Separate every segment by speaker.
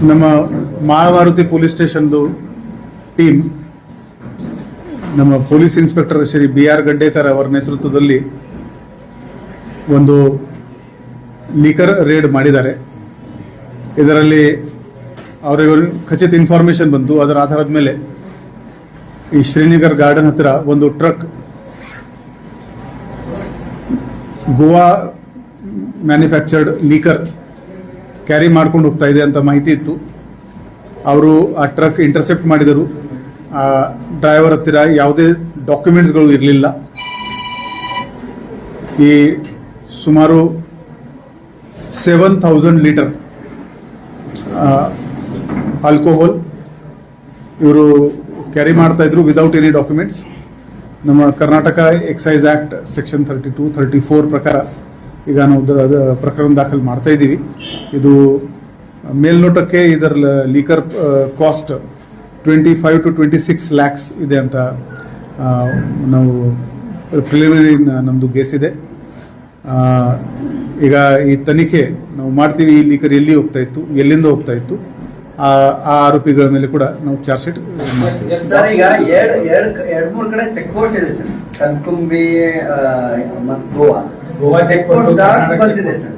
Speaker 1: ನಮ್ಮ Malamaruthi police ಸ್ಟೇಷನ್ದು team ನಮ್ಮ police inspector Shri BR Gaddekar ಅವರ ನೇತೃತ್ವದಲ್ಲಿ ಒಂದು ಲೀಕರ್ ರೇಡ್ ಮಾಡಿದ್ದಾರೆ. ಇದರಲ್ಲಿ ಅವರಿಗೆ ಖಚಿತ ಇನ್ಫಾರ್ಮೇಶನ್ ಬಂತು. ಅದರ ಆಧಾರದ ಮೇಲೆ ಈ ಶ್ರೀನಗರ್ ಗಾರ್ಡನ್ ಹತ್ತಿರ ಒಂದು truck Goa manufactured liquor carry ಮಾಡ್ಕೊಂಡು ಹೋಗ್ತಾ ಇದೆ ಅಂತ ಮಾಹಿತಿ ಇತ್ತು. ಅವರು ಆ ಟ್ರಕ್ ಇಂಟರ್ಸೆಪ್ಟ್ ಮಾಡಿದರು. ಆ ಡ್ರೈವರ್ ಹತ್ತಿರ ಯಾವುದೇ ಡಾಕ್ಯುಮೆಂಟ್ಸ್ಗಳು ಇರಲಿಲ್ಲ. ಈ ಸುಮಾರು 7,000 ಲೀಟರ್ ಆಲ್ಕೋಹಾಲ್ ಇವರು ಕ್ಯಾರಿ ಮಾಡ್ತಾ ಇದ್ರು ವಿದೌಟ್ ಎನಿ ಡಾಕ್ಯುಮೆಂಟ್ಸ್. ನಮ್ಮ ಕರ್ನಾಟಕ ಎಕ್ಸೈಸ್ ಆಕ್ಟ್ ಸೆಕ್ಷನ್ 32, 34 ಪ್ರಕಾರ ಈಗ ನಾವು ಪ್ರಕರಣ ದಾಖಲು ಮಾಡ್ತಾ ಇದ್ದೀವಿ. ಇದು ಮೇಲ್ನೋಟಕ್ಕೆ ಇದರ ಲೀಕರ್ ಕಾಸ್ಟ್ 25 to 26 lakhs ಇದೆ ಅಂತ ನಾವು ಪ್ರಿಲಿಮಿನರಿ ನಮ್ಮದು ಗೆಸ್ ಇದೆ. ಈಗ ಈ ತನಿಖೆ ನಾವು ಮಾಡ್ತೀವಿ. ಈ ಲೀಕರ್ ಎಲ್ಲಿ ಹೋಗ್ತಾ ಇತ್ತು, ಎಲ್ಲಿಂದ ಹೋಗ್ತಾ ಇತ್ತು, ಆ ಆರೋಪಿಗಳ ಮೇಲೆ ಕೂಡ ನಾವು ಚಾರ್ಜ್ ಶೀಟ್ ಮಾಡ್ತೀವಿ.
Speaker 2: ಈಗ ಎರಡು ಮೂರು ಕಡೆ ಚೆಕ್ ಪೋಸ್ಟ್ ಇದೆ ಸರ್, ಕಲ್ಕುಂಬಿ ಮತ್ತು ಗೋವಾ ಚೆಕ್ ಪೋಸ್ಟ್ ಬಂದಿದೆ ಸರ್.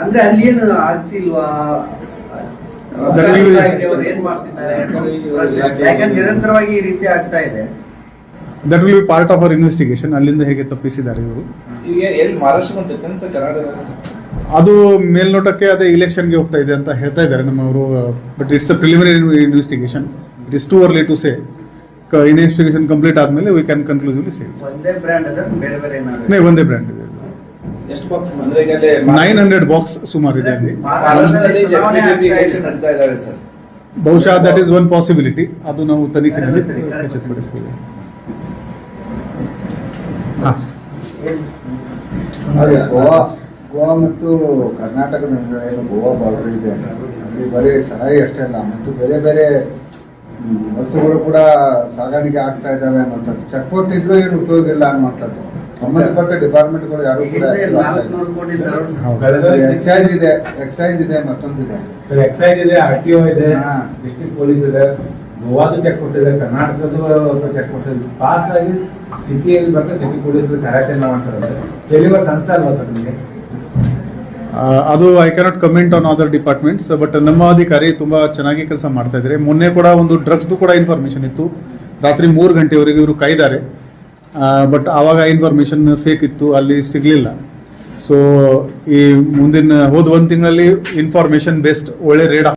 Speaker 2: ಅಂದ್ರೆ ಅಲ್ಲಿ ಏನು ಆಗ್ತಿಲ್ವಾ, ಏನ್ ಮಾಡ್ತಿದ್ದಾರೆ? ಯಾಕಂದ್ರೆ ನಿರಂತರವಾಗಿ ಈ ರೀತಿ ಆಗ್ತಾ ಇದೆ.
Speaker 1: That will be part of our investigation. ಅಲ್ಲಿಂದ ಹೇಗೆ ತಪ್ಪಿಸಿದ್ದಾರೆ ಇವರು, ಅದು ಮೇಲ್ನೋಟಕ್ಕೆ ಅದೇ ಇಲೆಕ್ಷನ್ಗೆ ಹೋಗ್ತಾ ಇದೆ ಅಂತ ಹೇಳ್ತಾ ಇದ್ದಾರೆ ನಮ್ಮವರು. But it's a preliminary investigation. It is too early to say. Investigation complete ಆದ್ಮೇಲೆ ವಿ ಕ್ಯಾನ್ ಕನ್ಕ್ಲೂಸಿವ್ಲಿ ಸೇ.
Speaker 2: ಒಂದೇ ಬ್ರ್ಯಾಂಡ್ ಅದ, ಬೇರೆ ಬೇರೆ
Speaker 1: ಒಂದೇ ಬ್ರ್ಯಾಂಡ್ ಇದೆ. 900 ಬಾಕ್ಸ್ ಸುಮಾರು ಇದೆ ಅಲ್ಲಿ. ಬಹುಶಃ ದಟ್ ಈಸ್ ಒನ್ ಪಾಸಿಬಿಲಿಟಿ. ಅದು ನಾವು ತನಿಖೆಯಲ್ಲಿ ಖಚಿತಪಡಿಸ್ತೀವಿ.
Speaker 3: ಗೋವಾ ಮತ್ತು ಕರ್ನಾಟಕದ ನಡುವೆ ಗೋವಾ ಬಾರ್ಡರ್ ಇದೆ. ಅಲ್ಲಿ ಬರೀ ಸರಾಯಿ ಅಷ್ಟೇ ಅಲ್ಲ, ಮತ್ತು ಬೇರೆ ಬೇರೆ ವಸ್ತುಗಳು ಕೂಡ ಸಾಗಾಣಿಕೆ ಆಗ್ತಾ ಇದ್ದಾವೆ ಅನ್ನೋಂಥದ್ದು. ಚೆಕ್ ಪೋಸ್ಟ್ ಇದ್ರೂ ಏನು ಉಪಯೋಗ ಇಲ್ಲ ಅನ್ನುವಂಥದ್ದು. ಸಂಬಂಧಪಟ್ಟ ಡಿಪಾರ್ಟ್ಮೆಂಟ್ಗಳು ಯಾರು ಕೂಡ ಎಕ್ಸೈಸ್ ಇದೆ, ಮತ್ತೊಂದಿದೆ
Speaker 4: ಎಕ್ಸೈಸ್ ಇದೆ, RTO ಇದೆ, ಡಿಸ್ಟ್ರಿಕ್ಟ್ ಪೊಲೀಸ್ ಇದೆ, ಗೋವಾದು ಚೆಕ್ ಕೊಟ್ಟಿದೆ, ಕರ್ನಾಟಕದ್ದು ಚೆಕ್ ಕೊಟ್ಟಿದೆ. ಪಾಸ್ ಆಗಿ ಸಿಟಿಯಲ್ಲಿ ಬಂದ್ರೆ ಸಿಟಿ ಪೊಲೀಸ್ ಕಾರ್ಯಾಚರಣೆ ಮಾಡ್ತಾರೆ. ಎಲ್ಲಿರುವ ಸಂಸ್ಥೆ ಅಲ್ವಾ ಸರ್ ನಿಮಗೆ?
Speaker 1: ಅದು I cannot comment on other departments. But ನಮ್ಮ ಅಧಿಕಾರಿ ತುಂಬಾ ಚೆನ್ನಾಗಿ ಕೆಲಸ ಮಾಡ್ತಾ ಇದ್ದಾರೆ. ಮೊನ್ನೆ ಕೂಡ ಒಂದು ಡ್ರಗ್ಸ್ದು ಕೂಡ ಇನ್ಫಾರ್ಮೇಶನ್ ಇತ್ತು. ರಾತ್ರಿ 3 ಗಂಟೆವರೆಗೆ ಇವರು ಕಾಯ್ದಾರೆ. ಬಟ್ ಆವಾಗ ಇನ್ಫಾರ್ಮೇಶನ್ ಫೇಕ್ ಇತ್ತು, ಅಲ್ಲಿ ಸಿಗ್ಲಿಲ್ಲ. ಸೊ ಈ ಮುಂದಿನ ಹೋದ 1 ತಿಂಗಳಲ್ಲಿ ಇನ್ಫಾರ್ಮೇಶನ್ ಬೇಸ್ಡ್ ಒಳ್ಳೆ ರೇಡ್